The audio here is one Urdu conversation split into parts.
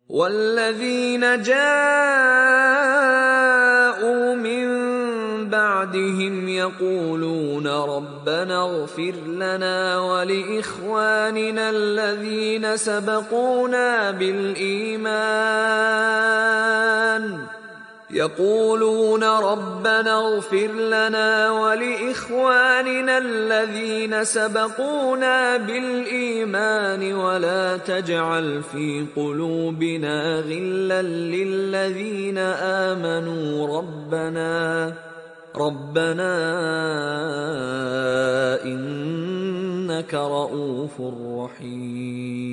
والذين جاءوا من بعدهم يقولون ربنا اغفر لنا ولإخواننا الذين سبقونا بالإيمان يقولون ربنا اغفر لنا ولإخواننا الذين سبقونا بالإيمان ولا تجعل في قلوبنا غلا للذين آمنوا ربنا إنك رؤوف رحيم.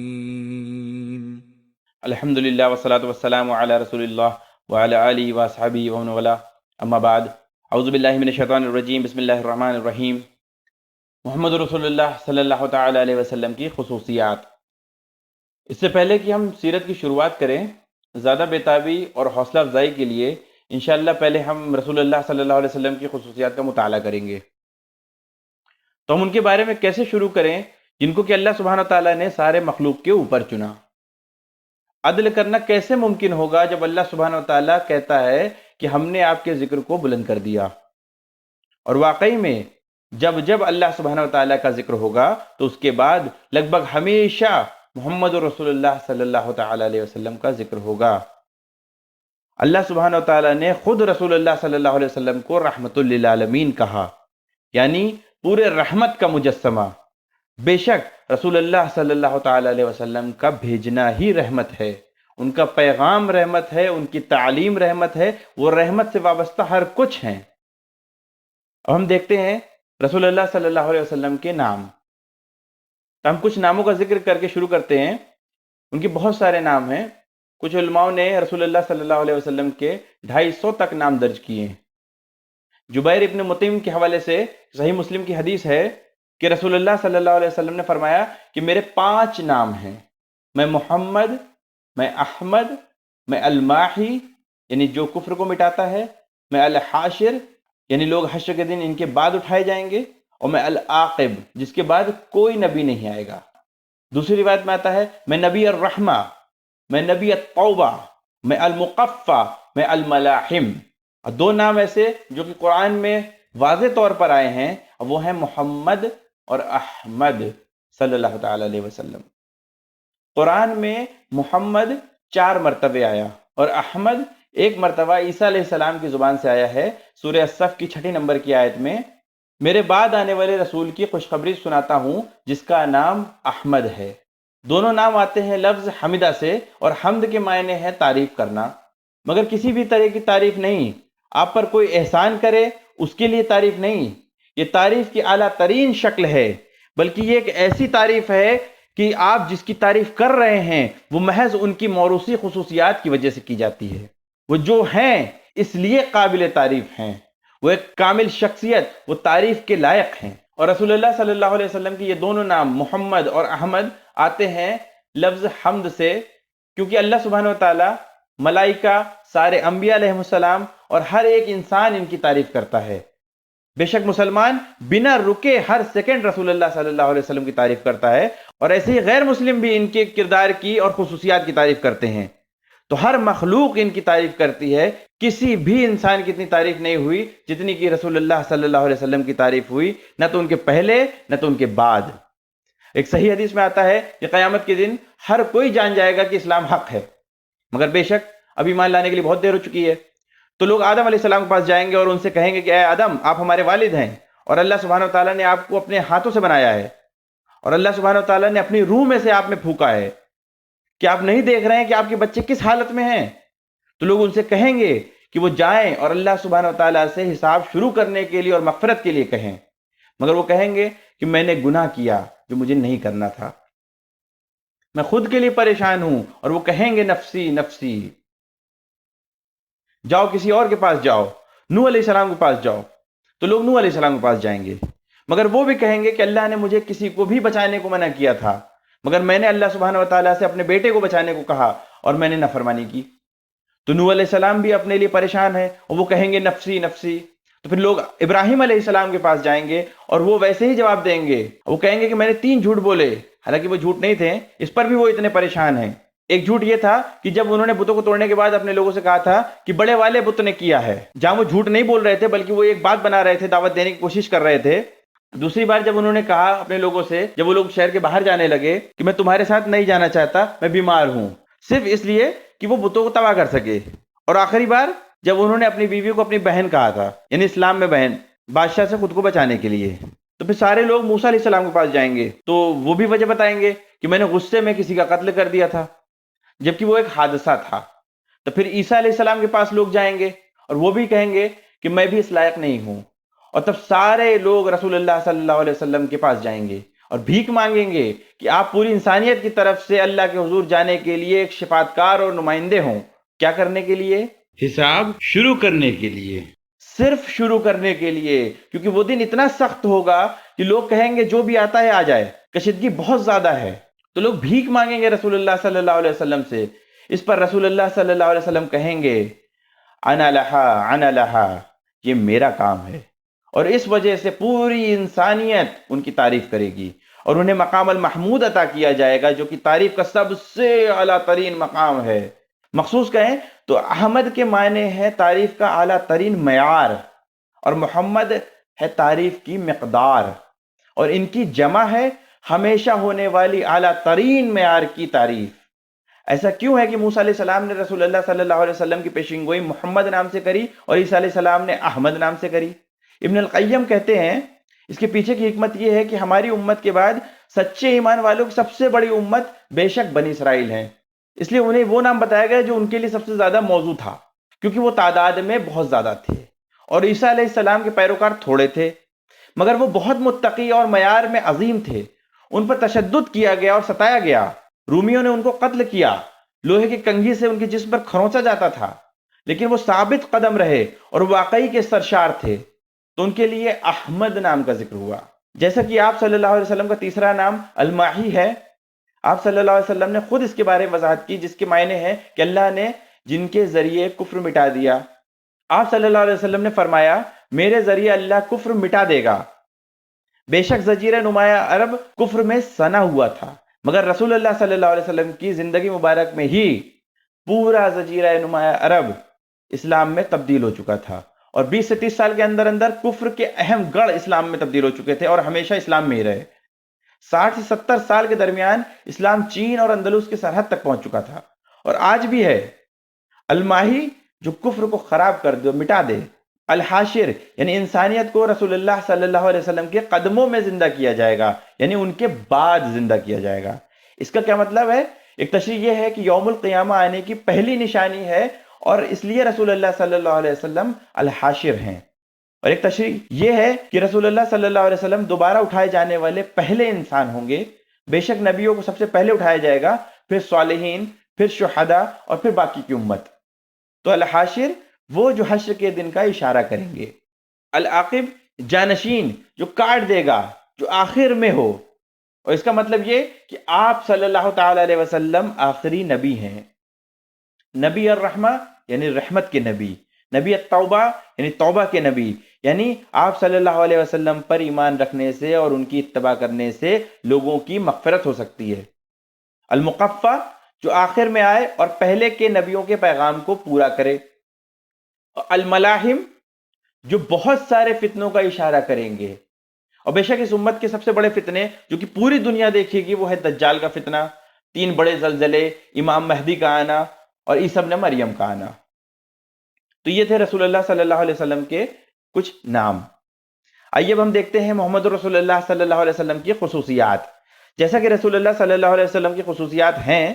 الحمدللہ والصلاۃ والسلام علی رسول اللہ وعلی آلہ واصحابہ ومن والاه، اما بعد، اعوذ باللہ من الشیطان الرجیم، بسم اللہ الرحمن الرحیم۔ محمد رسول اللہ صلی اللہ تعالی علیہ وسلم کی خصوصیات۔ اس سے پہلے کہ ہم سیرت کی شروعات کریں، زیادہ بیتابی اور حوصلہ افزائی کے لیے انشاءاللہ پہلے ہم رسول اللہ صلی اللہ علیہ وسلم کی خصوصیات کا مطالعہ کریں گے۔ تو ہم ان کے بارے میں کیسے شروع کریں جن کو کہ اللہ سبحانہ تعالیٰ نے سارے مخلوق کے اوپر چنا؟ عدل کرنا کیسے ممکن ہوگا جب اللہ سبحانہ تعالیٰ کہتا ہے کہ ہم نے آپ کے ذکر کو بلند کر دیا؟ اور واقعی میں جب جب اللہ سبحانہ تعالیٰ کا ذکر ہوگا تو اس کے بعد لگ بھگ ہمیشہ محمد رسول اللہ صلی اللہ تعالیٰ علیہ وسلم کا ذکر ہوگا۔ اللہ سبحانہ تعالیٰ نے خود رسول اللہ صلی اللہ علیہ وسلم کو رحمت للعالمین کہا، یعنی پورے رحمت کا مجسمہ۔ بے شک رسول اللہ صلی اللہ تعالیٰ علیہ وسلم کا بھیجنا ہی رحمت ہے، ان کا پیغام رحمت ہے، ان کی تعلیم رحمت ہے، وہ رحمت سے وابستہ ہر کچھ ہیں۔ اب ہم دیکھتے ہیں رسول اللہ صلی اللہ علیہ وسلم کے نام۔ تو ہم کچھ ناموں کا ذکر کر کے شروع کرتے ہیں۔ ان کے بہت سارے نام ہیں۔ کچھ علماء نے رسول اللہ صلی اللہ علیہ وسلم کے 250 تک نام درج کیے ہیں۔ جبیر ابن مطعم کے حوالے سے صحیح مسلم کی حدیث ہے کہ رسول اللہ صلی اللہ علیہ وسلم نے فرمایا کہ میرے 5 نام ہیں، میں محمد، میں احمد، میں الماحی یعنی جو کفر کو مٹاتا ہے، میں الحاشر یعنی لوگ حشر کے دن ان کے بعد اٹھائے جائیں گے، اور میں العاقب جس کے بعد کوئی نبی نہیں آئے گا۔ دوسری روایت میں آتا ہے میں نبی الرحمہ، میں نبی التوبہ، میں المقفہ، میں الملاحم۔ اور 2 نام ایسے جو کہ قرآن میں واضح طور پر آئے ہیں، وہ ہیں محمد اور احمد صلی اللہ تعالی علیہ وسلم۔ قرآن میں محمد 4 مرتبہ آیا اور احمد 1 مرتبہ عیسیٰ علیہ السلام کی زبان سے آیا ہے۔ سورہ الصف کی 6 نمبر کی آیت میں میرے بعد آنے والے رسول کی خوشخبری سناتا ہوں جس کا نام احمد ہے۔ دونوں نام آتے ہیں لفظ حمدہ سے، اور حمد کے معنی ہے تعریف کرنا، مگر کسی بھی طرح کی تعریف نہیں۔ آپ پر کوئی احسان کرے اس کے لیے تعریف نہیں، یہ تعریف کی اعلیٰ ترین شکل ہے، بلکہ یہ ایک ایسی تعریف ہے کہ آپ جس کی تعریف کر رہے ہیں وہ محض ان کی موروثی خصوصیات کی وجہ سے کی جاتی ہے۔ وہ جو ہیں اس لیے قابل تعریف ہیں، وہ ایک کامل شخصیت، وہ تعریف کے لائق ہیں۔ اور رسول اللہ صلی اللہ علیہ وسلم کی یہ دونوں نام محمد اور احمد آتے ہیں لفظ حمد سے، کیونکہ اللہ سبحانہ وتعالی، ملائکہ، سارے انبیاء علیہ السلام اور ہر ایک انسان ان کی تعریف کرتا ہے۔ بے شک مسلمان بنا رکے ہر سیکنڈ رسول اللہ صلی اللہ علیہ وسلم کی تعریف کرتا ہے، اور ایسے ہی غیر مسلم بھی ان کے کردار کی اور خصوصیات کی تعریف کرتے ہیں۔ تو ہر مخلوق ان کی تعریف کرتی ہے، کسی بھی انسان کی اتنی تعریف نہیں ہوئی جتنی کہ رسول اللہ صلی اللہ علیہ وسلم کی تعریف ہوئی، نہ تو ان کے پہلے نہ تو ان کے بعد۔ ایک صحیح حدیث میں آتا ہے کہ قیامت کے دن ہر کوئی جان جائے گا کہ اسلام حق ہے، مگر بے شک ابھی ایمان لانے کے لیے بہت دیر ہو چکی ہے۔ تو لوگ آدم علیہ السلام کے پاس جائیں گے اور ان سے کہیں گے کہ اے آدم، آپ ہمارے والد ہیں، اور اللہ سبحانہ وتعالیٰ نے آپ کو اپنے ہاتھوں سے بنایا ہے، اور اللہ سبحانہ وتعالیٰ نے اپنی روح میں سے آپ میں پھونکا ہے، کہ آپ نہیں دیکھ رہے ہیں کہ آپ کے بچے کس حالت میں ہیں؟ تو لوگ ان سے کہیں گے کہ وہ جائیں اور اللہ سبحانہ وتعالیٰ سے حساب شروع کرنے کے لیے اور مغفرت کے لیے کہیں، مگر وہ کہیں گے کہ میں نے گناہ کیا جو مجھے نہیں کرنا تھا، میں خود کے لیے پریشان ہوں، اور وہ کہیں گے نفسی نفسی، جاؤ کسی اور کے پاس جاؤ، نوح علیہ السلام کے پاس جاؤ۔ تو لوگ نوح علیہ السلام کے پاس جائیں گے، مگر وہ بھی کہیں گے کہ اللہ نے مجھے کسی کو بھی بچانے کو منع کیا تھا، مگر میں نے اللہ سبحانہ وتعالیٰ سے اپنے بیٹے کو بچانے کو کہا اور میں نے نافرمانی کی۔ تو نوح علیہ السلام بھی اپنے لیے پریشان ہے اور وہ کہیں گے نفسی نفسی۔ تو پھر لوگ ابراہیم علیہ السلام کے پاس جائیں گے اور وہ ویسے ہی جواب دیں گے، وہ کہیں گے کہ میں نے 3 جھوٹ بولے، حالانکہ وہ جھوٹ نہیں تھے، اس پر بھی وہ اتنے پریشان ہیں۔ ایک جھوٹ یہ تھا کہ جب انہوں نے بتوں کو توڑنے کے بعد اپنے لوگوں سے کہا تھا کہ بڑے والے بت نے کیا ہے، جہاں وہ جھوٹ نہیں بول رہے تھے بلکہ وہ ایک بات بنا رہے تھے، دعوت دینے کی کوشش کر رہے تھے۔ دوسری بار جب انہوں نے کہا اپنے لوگوں سے، جب وہ لوگ شہر کے باہر جانے لگے، کہ میں تمہارے ساتھ نہیں جانا چاہتا، میں بیمار ہوں، صرف اس لیے کہ وہ بتوں کو تباہ کر سکے۔ اور آخری بار جب انہوں نے اپنی بیوی کو اپنی بہن کہا تھا، یعنی اسلام میں بہن، بادشاہ سے خود کو بچانے کے لیے، تو پھر سارے لوگ موسیٰ علیہ السلام کے پاس جائیں گے تو وہ بھی وجہ بتائیں گے کہ میں نے غصے میں کسی کا قتل کر دیا تھا، جبکہ وہ ایک حادثہ تھا۔ تو پھر عیسیٰ علیہ السلام کے پاس لوگ جائیں گے اور وہ بھی کہیں گے کہ میں بھی اس لائق نہیں ہوں، اور تب سارے لوگ رسول اللہ صلی اللہ علیہ وسلم کے پاس جائیں گے اور بھیک مانگیں گے کہ آپ پوری انسانیت کی طرف سے اللہ کے حضور جانے کے لیے ایک شفاعت کار اور نمائندے ہوں۔ کیا کرنے کے لیے؟ حساب شروع کرنے کے لیے، صرف شروع کرنے کے لیے، کیونکہ وہ دن اتنا سخت ہوگا کہ لوگ کہیں گے جو بھی آتا ہے آ جائے، کشیدگی بہت زیادہ ہے، تو لوگ بھیک مانگیں گے رسول اللہ صلی اللہ علیہ وسلم سے۔ اس پر رسول اللہ صلی اللہ علیہ وسلم کہیں گے انا لہا انا لہا، یہ میرا کام ہے، اور اس وجہ سے پوری انسانیت ان کی تعریف کرے گی اور انہیں مقام المحمود عطا کیا جائے گا، جو کہ تعریف کا سب سے اعلیٰ ترین مقام ہے۔ مخصوص کہیں تو احمد کے معنی ہے تعریف کا اعلیٰ ترین معیار، اور محمد ہے تعریف کی مقدار، اور ان کی جمع ہے ہمیشہ ہونے والی اعلیٰ ترین معیار کی تعریف۔ ایسا کیوں ہے کہ موسیٰ علیہ السلام نے رسول اللہ صلی اللہ علیہ وسلم کی پیشین گوئی محمد نام سے کری اور عیسیٰ علیہ السلام نے احمد نام سے کری؟ ابن القیم کہتے ہیں اس کے پیچھے کی حکمت یہ ہے کہ ہماری امت کے بعد سچے ایمان والوں کی سب سے بڑی امت بے شک بنی اسرائیل ہیں، اس لیے انہیں وہ نام بتایا گیا جو ان کے لیے سب سے زیادہ موزوں تھا، کیونکہ وہ تعداد میں بہت زیادہ تھے، اور عیسیٰ علیہ السلام کے پیروکار تھوڑے تھے، مگر وہ بہت متقی اور معیار میں عظیم تھے۔ ان پر تشدد کیا گیا اور ستایا گیا، رومیوں نے ان کو قتل کیا، لوہے کی کنگھی سے ان کے جسم پر کھرونچا جاتا تھا، لیکن وہ ثابت قدم رہے اور واقعی کے سرشار تھے، تو ان کے لیے احمد نام کا ذکر ہوا۔ جیسا کہ آپ صلی اللہ علیہ وسلم کا تیسرا نام الماحی ہے، آپ صلی اللہ علیہ وسلم نے خود اس کے بارے میں وضاحت کی، جس کے معنی ہے کہ اللہ نے جن کے ذریعے کفر مٹا دیا۔ آپ صلی اللہ علیہ وسلم نے فرمایا میرے ذریعے اللہ کفر مٹا دے گا۔ بے شک جزیرہ نمایاں عرب کفر میں سنا ہوا تھا، مگر رسول اللہ صلی اللہ علیہ وسلم کی زندگی مبارک میں ہی پورا جزیرہ نمایاں عرب اسلام میں تبدیل ہو چکا تھا، اور 20 سے 30 سال کے اندر اندر کفر کے اہم گڑھ اسلام میں تبدیل ہو چکے تھے اور ہمیشہ اسلام میں ہی رہے۔ 60 سے 70 سال کے درمیان اسلام چین اور اندلس کی سرحد تک پہنچ چکا تھا، اور آج بھی ہے۔ الماحی جو کفر کو خراب کر دے، مٹا دے۔ الحاشر یعنی انسانیت کو رسول اللہ صلی اللہ علیہ وسلم کے قدموں میں زندہ کیا جائے گا، یعنی ان کے بعد زندہ کیا جائے گا۔ اس کا کیا مطلب ہے؟ ایک تشریح یہ ہے کہ یوم القیامہ آنے کی پہلی نشانی ہے، اور اس لیے رسول اللہ صلی اللہ علیہ وسلم الحاشر ہیں۔ اور ایک تشریح یہ ہے کہ رسول اللہ صلی اللہ علیہ وسلم دوبارہ اٹھائے جانے والے پہلے انسان ہوں گے۔ بے شک نبیوں کو سب سے پہلے اٹھایا جائے گا، پھر صالحین، پھر شہداء، اور پھر باقی کی امت۔ تو الحاشر وہ جو حشر کے دن کا اشارہ کریں گے، العاقب جانشین جو کاٹ دے گا، جو آخر میں ہو، اور اس کا مطلب یہ کہ آپ صلی اللہ تعالی علیہ وسلم آخری نبی ہیں۔ نبی الرحمہ یعنی رحمت کے نبی، نبی التوبہ یعنی توبہ کے نبی، یعنی آپ صلی اللہ علیہ وسلم پر ایمان رکھنے سے اور ان کی اتباع کرنے سے لوگوں کی مغفرت ہو سکتی ہے۔ المقفہ جو آخر میں آئے اور پہلے کے نبیوں کے پیغام کو پورا کرے۔ الملاحم جو بہت سارے فتنوں کا اشارہ کریں گے، اور بے شک اس امت کے سب سے بڑے فتنے جو کہ پوری دنیا دیکھے گی وہ ہے دجال کا فتنہ، 3 بڑے زلزلے، امام مہدی کا آنا، اور عیسی ابن مریم کا آنا۔ تو یہ تھے رسول اللہ صلی اللہ علیہ وسلم کے کچھ نام۔ آئیے اب ہم دیکھتے ہیں محمد رسول اللہ صلی اللہ علیہ وسلم کی خصوصیات۔ جیسا کہ رسول اللہ صلی اللہ علیہ وسلم کی خصوصیات ہیں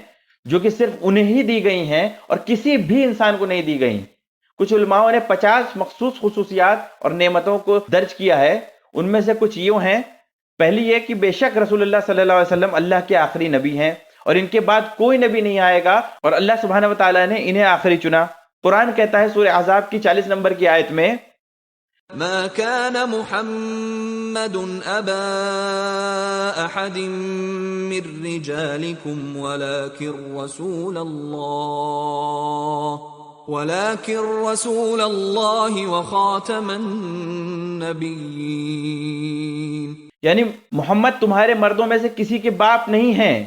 جو کہ صرف انہیں ہی دی گئی ہیں اور کسی بھی انسان کو نہیں دی گئیں۔ کچھ علماء نے 50 مخصوص خصوصیات اور نعمتوں کو درج کیا ہے، ان میں سے کچھ یوں ہیں۔ پہلی یہ کہ بے شک رسول اللہ صلی اللہ علیہ وسلم اللہ کے آخری نبی ہیں، اور ان کے بعد کوئی نبی نہیں آئے گا، اور اللہ سبحانہ و تعالیٰ نے انہیں آخری چنا۔ قرآن کہتا ہے سورہ احزاب کی 40 نمبر کی آیت میں، ما كان محمد أبا أحد من رجالكم ولكن رسول الله وخاتم النبيين، یعنی محمد تمہارے مردوں میں سے کسی کے باپ نہیں ہیں،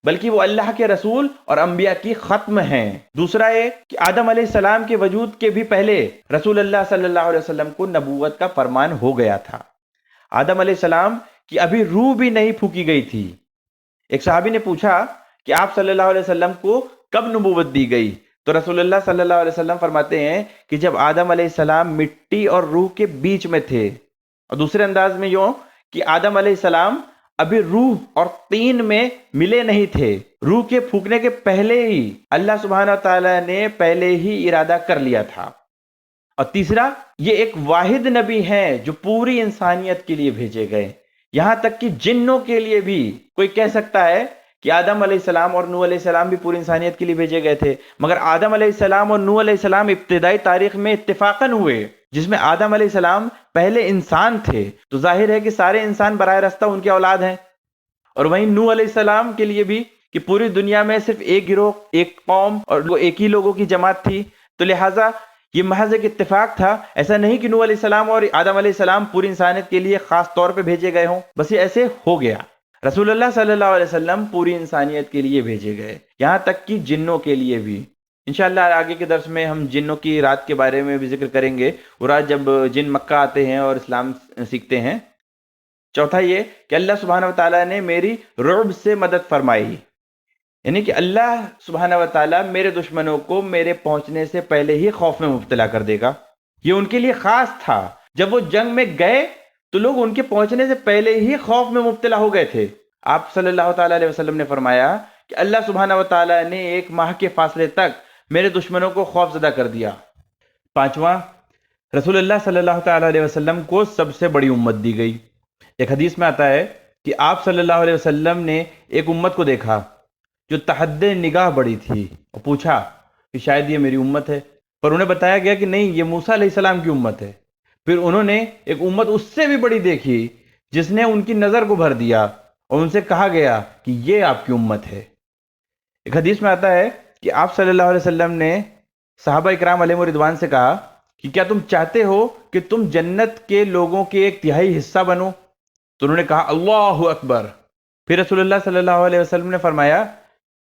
بلکہ وہ اللہ کے رسول اور انبیاء کی ختم ہیں۔ دوسرا یہ کہ آدم علیہ السلام کے وجود کے بھی پہلے رسول اللہ صلی اللہ علیہ وسلم کو نبوت کا فرمان ہو گیا تھا۔ آدم علیہ السلام کی ابھی روح بھی نہیں پھونکی گئی تھی۔ ایک صحابی نے پوچھا کہ آپ صلی اللہ علیہ وسلم کو کب نبوت دی گئی؟ تو رسول اللہ صلی اللہ علیہ وسلم فرماتے ہیں کہ جب آدم علیہ السلام مٹی اور روح کے بیچ میں تھے، اور دوسرے انداز میں یوں کہ آدم علیہ السلام ابھی روح اور طین میں ملے نہیں تھے، روح کے پھونکنے کے پہلے ہی اللہ سبحانہ وتعالی نے پہلے ہی ارادہ کر لیا تھا۔ اور تیسرا، یہ ایک واحد نبی ہیں جو پوری انسانیت کے لیے بھیجے گئے، یہاں تک کہ جنوں کے لیے بھی کوئی کہہ سکتا ہے کہ آدم علیہ السلام اور نوح علیہ السلام بھی پوری انسانیت کے لیے بھیجے گئے تھے، مگر آدم علیہ السلام اور نوح علیہ السلام ابتدائی تاریخ میں اتفاقاً ہوئے، جس میں آدم علیہ السلام پہلے انسان تھے، تو ظاہر ہے کہ سارے انسان براہ راستہ ان کے اولاد ہیں۔ اور وہیں نوح علیہ السلام کے لیے بھی کہ پوری دنیا میں صرف ایک گروہ، ایک قوم اور وہ ایک ہی لوگوں کی جماعت تھی، تو لہٰذا یہ محض ایک اتفاق تھا، ایسا نہیں کہ نوح علیہ السلام اور آدم علیہ السلام پوری انسانیت کے لیے خاص طور پہ بھیجے گئے ہوں، بس یہ ایسے ہو گیا۔ رسول اللہ صلی اللہ علیہ وسلم پوری انسانیت کے لیے بھیجے گئے، یہاں تک کہ جنوں کے لیے بھی۔ انشاءاللہ آگے کے درس میں ہم جنوں کی رات کے بارے میں بھی ذکر کریں گے، وہ رات جب جن مکہ آتے ہیں اور اسلام سیکھتے ہیں۔ چوتھا یہ کہ اللہ سبحانہ وتعالیٰ نے میری رعب سے مدد فرمائی، یعنی کہ اللہ سبحانہ وتعالیٰ میرے دشمنوں کو میرے پہنچنے سے پہلے ہی خوف میں مبتلا کر دے گا۔ یہ ان کے لیے خاص تھا، جب وہ جنگ میں گئے تو لوگ ان کے پہنچنے سے پہلے ہی خوف میں مبتلا ہو گئے تھے۔ آپ صلی اللہ تعالیٰ علیہ وسلم نے فرمایا کہ اللہ سبحانہ وتعالیٰ نے 1 ماہ کے فاصلے تک میرے دشمنوں کو خوف زدہ کر دیا۔ پانچواں، رسول اللہ صلی اللہ تعالیٰ علیہ وسلم کو سب سے بڑی امت دی گئی۔ ایک حدیث میں آتا ہے کہ آپ صلی اللہ علیہ وسلم نے ایک امت کو دیکھا جو تحد نگاہ بڑی تھی، اور پوچھا کہ شاید یہ میری امت ہے، پر انہیں بتایا گیا کہ نہیں، یہ موسیٰ علیہ السلام کی امت ہے۔ پھر انہوں نے ایک امت اس سے بھی بڑی دیکھی جس نے ان کی نظر کو بھر دیا، اور ان سے کہا گیا کہ یہ آپ کی امت ہے۔ ایک حدیث میں آتا ہے کہ آپ صلی اللہ علیہ وسلم نے صحابہ اکرام علیہم رضوان سے کہا کہ کیا تم چاہتے ہو کہ تم جنت کے لوگوں کے 1/3 حصہ بنو؟ تو انہوں نے کہا اللہ اکبر۔ پھر رسول اللہ صلی اللہ علیہ وسلم نے فرمایا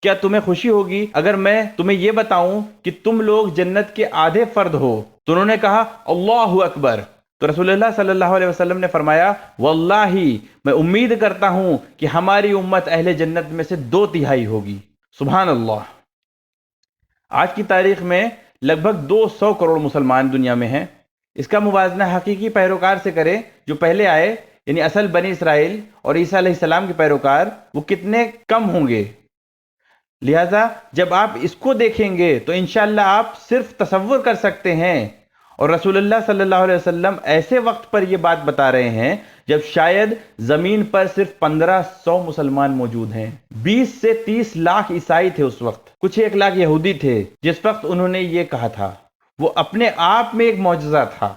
کیا تمہیں خوشی ہوگی اگر میں تمہیں یہ بتاؤں کہ تم لوگ جنت کے آدھے فرد ہو؟ تو انہوں نے کہا اللہ اکبر۔ تو رسول اللہ صلی اللہ علیہ وسلم نے فرمایا واللہ میں امید کرتا ہوں کہ ہماری امت اہل جنت میں سے 2/3 ہوگی۔ سبحان اللہ۔ آج کی تاریخ میں لگ بھگ 200 کروڑ مسلمان دنیا میں ہیں۔ اس کا موازنہ حقیقی پیروکار سے کریں جو پہلے آئے، یعنی اصل بنی اسرائیل اور عیسیٰ علیہ السلام کے پیروکار، وہ کتنے کم ہوں گے۔ لہٰذا جب آپ اس کو دیکھیں گے تو انشاءاللہ آپ صرف تصور کر سکتے ہیں، اور رسول اللہ صلی اللہ علیہ وسلم ایسے وقت پر یہ بات بتا رہے ہیں جب شاید زمین پر صرف 1500 مسلمان موجود ہیں۔ 20 سے 30 لاکھ عیسائی تھے اس وقت، کچھ 1 لاکھ یہودی تھے جس وقت انہوں نے یہ کہا تھا۔ وہ اپنے آپ میں ایک معجزہ تھا۔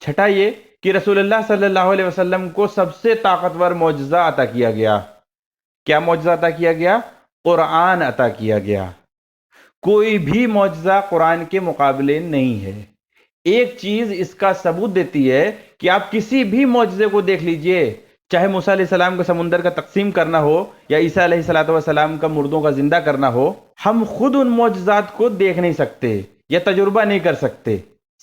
چھٹا یہ کہ رسول اللہ صلی اللہ علیہ وسلم کو سب سے طاقتور معجزہ عطا کیا گیا۔ کیا معجزہ عطا کیا گیا؟ قرآن عطا کیا گیا۔ کوئی بھی معجزہ قرآن کے مقابلے نہیں ہے۔ ایک چیز اس کا ثبوت دیتی ہے کہ آپ کسی بھی معجزے کو دیکھ لیجئے، چاہے موسیٰ علیہ السلام کو سمندر کا تقسیم کرنا ہو یا عیسیٰ علیہ السلام کا مردوں کا زندہ کرنا ہو، ہم خود ان معجزات کو دیکھ نہیں سکتے یا تجربہ نہیں کر سکتے،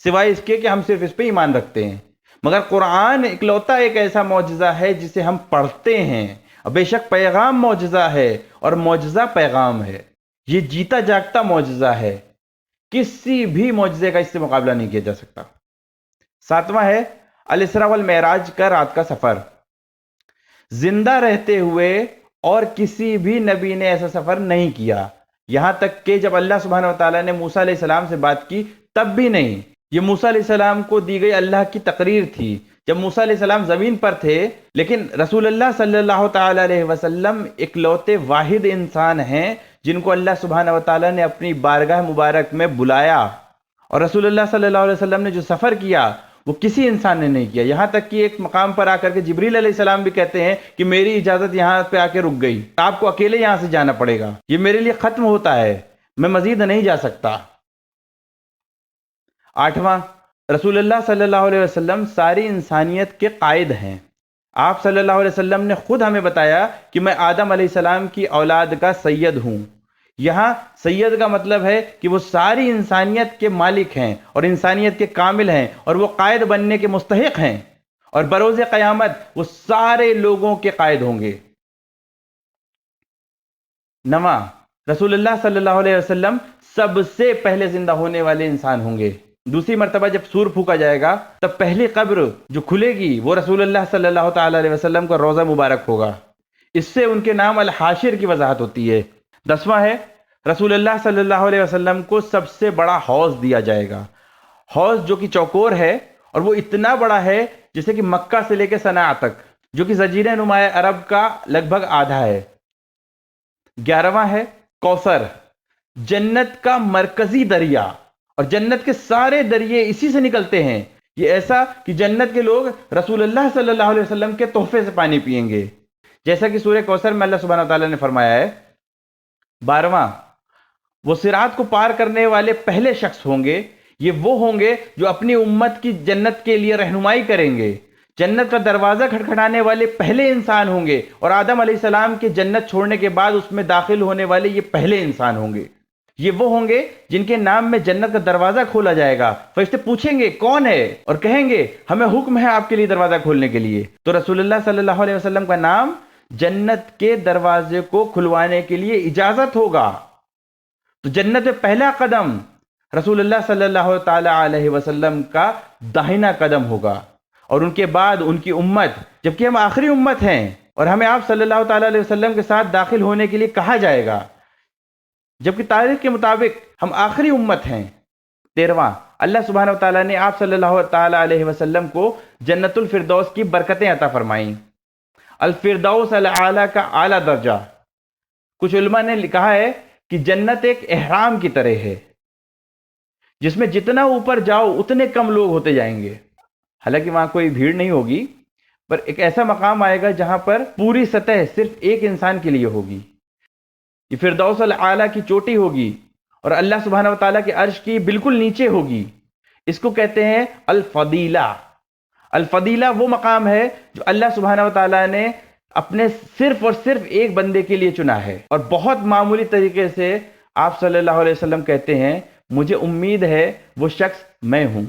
سوائے اس کے کہ ہم صرف اس پہ ایمان رکھتے ہیں۔ مگر قرآن اکلوتا ایک ایسا معجزہ ہے جسے ہم پڑھتے ہیں، اور بے شک پیغام معجزہ ہے اور معجزہ پیغام ہے۔ یہ جیتا جاگتا معجزہ ہے، کسی بھی معجزے کا اس سے مقابلہ نہیں کیا جا سکتا۔ ساتواں ہے الاسراء والمعراج کا رات کا سفر۔ زندہ رہتے ہوئے اور کسی بھی نبی نے ایسا سفر نہیں کیا، یہاں تک کہ جب اللہ سبحانہ وتعالیٰ نے موسیٰ علیہ السلام سے بات کی تب بھی نہیں۔ یہ موسیٰ علیہ السلام کو دی گئی اللہ کی تقریر تھی جب موسیٰ علیہ السلام زمین پر تھے، لیکن رسول اللہ صلی اللہ تعالیٰ علیہ وسلم اکلوتے واحد انسان ہیں جن کو اللہ سبحانہ وتعالیٰ نے اپنی بارگاہ مبارک میں بلایا، اور رسول اللہ صلی اللہ علیہ وسلم نے جو سفر کیا وہ کسی انسان نے نہیں کیا۔ یہاں تک کہ ایک مقام پر آ کر کے جبریل علیہ السلام بھی کہتے ہیں کہ میری اجازت یہاں پہ آ کے رک گئی، آپ کو اکیلے یہاں سے جانا پڑے گا، یہ میرے لیے ختم ہوتا ہے، میں مزید نہیں جا سکتا۔ آٹھواں، رسول اللہ صلی اللہ علیہ وسلم ساری انسانیت کے قائد ہیں۔ آپ صلی اللہ علیہ وسلم نے خود ہمیں بتایا کہ میں آدم علیہ السلام کی اولاد کا سید ہوں۔ یہاں سید کا مطلب ہے کہ وہ ساری انسانیت کے مالک ہیں اور انسانیت کے کامل ہیں اور وہ قائد بننے کے مستحق ہیں، اور بروز قیامت وہ سارے لوگوں کے قائد ہوں گے۔ نواں، رسول اللہ صلی اللہ علیہ وسلم سب سے پہلے زندہ ہونے والے انسان ہوں گے۔ دوسری مرتبہ جب سور پھونکا جائے گا تب پہلی قبر جو کھلے گی وہ رسول اللہ صلی اللہ تعالی علیہ وسلم کا روضہ مبارک ہوگا۔ اس سے ان کے نام الحاشر کی وضاحت ہوتی ہے۔ 10واں ہے، رسول اللہ صلی اللہ علیہ وسلم کو سب سے بڑا حوض دیا جائے گا، حوض جو کہ چوکور ہے اور وہ اتنا بڑا ہے جیسے کہ مکہ سے لے کے صنعاء تک، جو کہ جزیرہ نمایاں عرب کا لگ بھگ آدھا ہے۔ 11واں ہے کوثر، جنت کا مرکزی دریا، اور جنت کے سارے دریے اسی سے نکلتے ہیں۔ یہ ایسا کہ جنت کے لوگ رسول اللہ صلی اللہ علیہ وسلم کے تحفے سے پانی پئیں گے، جیسا کہ سورہ کوثر میں اللہ سبحانہ وتعالی نے فرمایا ہے۔ 12واں، وہ صراط کو پار کرنے والے پہلے شخص ہوں گے، یہ وہ ہوں گے جو اپنی امت کی جنت کے لیے رہنمائی کریں گے۔ جنت کا دروازہ کھٹکھٹانے والے پہلے انسان ہوں گے، اور آدم علیہ السلام کے جنت چھوڑنے کے بعد اس میں داخل ہونے والے یہ پہلے انسان ہوں گے۔ یہ وہ ہوں گے جن کے نام میں جنت کا دروازہ کھولا جائے گا۔ فرشتے پوچھیں گے کون ہے، اور کہیں گے ہمیں حکم ہے آپ کے لیے دروازہ کھولنے کے لیے۔ تو رسول اللہ صلی اللہ علیہ وسلم کا نام جنت کے دروازے کو کھلوانے کے لیے اجازت ہوگا۔ تو جنت میں پہلا قدم رسول اللہ صلی اللہ تعالی علیہ وسلم کا داہنا قدم ہوگا، اور ان کے بعد ان کی امت، جبکہ ہم آخری امت ہیں اور ہمیں آپ صلی اللہ تعالی علیہ وسلم کے ساتھ داخل ہونے کے لیے کہا جائے گا، جبکہ تاریخ کے مطابق ہم آخری امت ہیں۔ 13واں، اللہ سبحانہ وتعالی نے آپ صلی اللہ تعالی علیہ وسلم کو جنت الفردوس کی برکتیں عطا فرمائیں۔ الفردوس الاعلیٰ کا اعلیٰ درجہ، کچھ علماء نے کہا ہے کہ جنت ایک احرام کی طرح ہے، جس میں جتنا اوپر جاؤ اتنے کم لوگ ہوتے جائیں گے۔ حالانکہ وہاں کوئی بھیڑ نہیں ہوگی، پر ایک ایسا مقام آئے گا جہاں پر پوری سطح صرف ایک انسان کے لیے ہوگی۔ یہ فردوس الاعلیٰ کی چوٹی ہوگی اور اللہ سبحانہ وتعالیٰ کے عرش کی بالکل نیچے ہوگی۔ اس کو کہتے ہیں الفضیلہ۔ الفضیلہ وہ مقام ہے جو اللہ سبحانہ وتعالیٰ نے اپنے صرف اور صرف ایک بندے کے لیے چنا ہے، اور بہت معمولی طریقے سے آپ صلی اللہ علیہ وسلم کہتے ہیں مجھے امید ہے وہ شخص میں ہوں،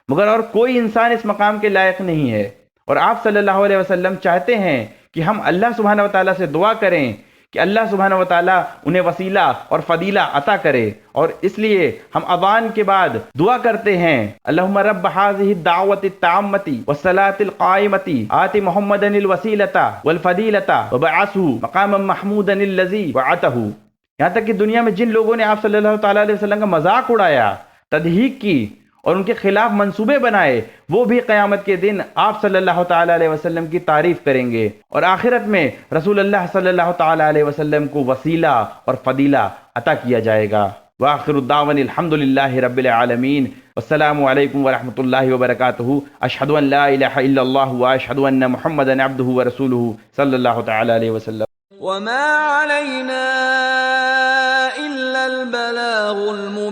مگر اور کوئی انسان اس مقام کے لائق نہیں ہے۔ اور آپ صلی اللہ علیہ وسلم چاہتے ہیں کہ ہم اللہ سبحانہ وتعالیٰ سے دعا کریں کہ اللہ سبحانہ وتعالیٰ انہیں وسیلہ اور فضیلہ عطا کرے، اور اس لیے ہم اذان کے بعد دعا کرتے ہیں اللہم رب هذه الدعوة التامة والصلاة القائمة آت محمدا الوسیلة والفضیلة وبعثه مقاما محمودا الذی وعدته۔ یہاں تک کہ دنیا میں جن لوگوں نے آپ صلی اللہ تعالیٰ علیہ وسلم کا مذاق اڑایا، تضحیک کی اور ان کے خلاف منصوبے بنائے، وہ بھی قیامت کے دن آپ صلی اللہ تعالیٰ علیہ وسلم کی تعریف کریں گے، اور آخرت میں رسول اللہ صلی اللہ تعالیٰ علیہ وسلم کو وسیلہ اور فضیلہ عطا کیا جائے گا۔ وآخر الدعوان الحمد للہ رب العالمین، والسلام علیکم ورحمۃ اللہ وبرکاتہ۔ اشہد ان لا الہ الا اللہ واشہد ان محمدا عبدہ ورسولہ صلی اللہ تعالیٰ علیہ وسلم۔ وما علينا إلا البلاغ المبين